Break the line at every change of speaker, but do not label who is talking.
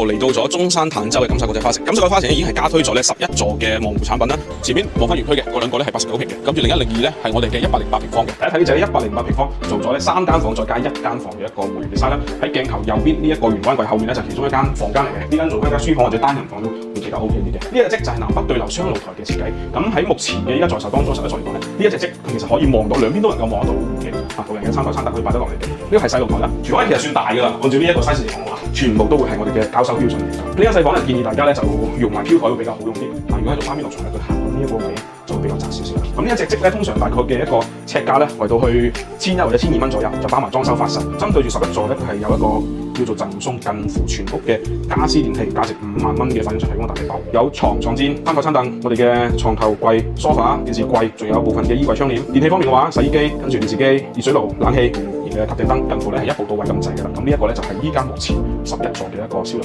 嚟到咗中山坦洲嘅錦繡國際花城，錦繡國際花城已經係加推咗11座嘅望湖產品啦。前面望翻園區嘅嗰兩個咧係89平嘅，跟住0102咧係我哋嘅108平方嘅。大家睇呢就係108平方，做咗咧3間房再加1間房嘅一個會員嘅 size 啦。喺鏡頭右邊呢一個玄關櫃後面咧就其中一間房間嚟嘅，呢間做翻間書房或者單人房都會比較 OK 啲嘅。呢一隻則就係南北對流雙露台嘅設計。咁喺目前嘅依家在售當中11座嚟講咧，呢一隻則佢其實可以望到兩邊都能夠望得到嘅，途人嘅餐台餐凳可以擺得落嚟嘅。呢個係細露台啦，廚房其實算大㗎啦，按照呢一個 size 嚟講嘅話，全部都會係我哋嘅交收標準嚟嘅。呢間細房咧建議大家咧就用埋飄台會比較好用啲。如果喺度翻邊落床咧，佢行到呢一個位就會比較窄少少啦。咁呢一隻則咧通常大概嘅一個尺價咧圍到去1100或者1200蚊左右，就包埋裝修發售。針對住11座咧，佢係有一個叫做贈送近乎全屋嘅家私電器，價值5萬蚊嘅快速提供大禮包，有床墊、翻蓋餐凳、我哋嘅床頭櫃、梳化、電視櫃，仲有部分嘅衣櫃窗簾。電器方面嘅話，洗衣機、跟住電視機、熱水爐、冷氣、嘅及頂燈，近乎咧係一步到位咁滯嘅啦。咁呢一個咧就係依家目前11座嘅一個銷量。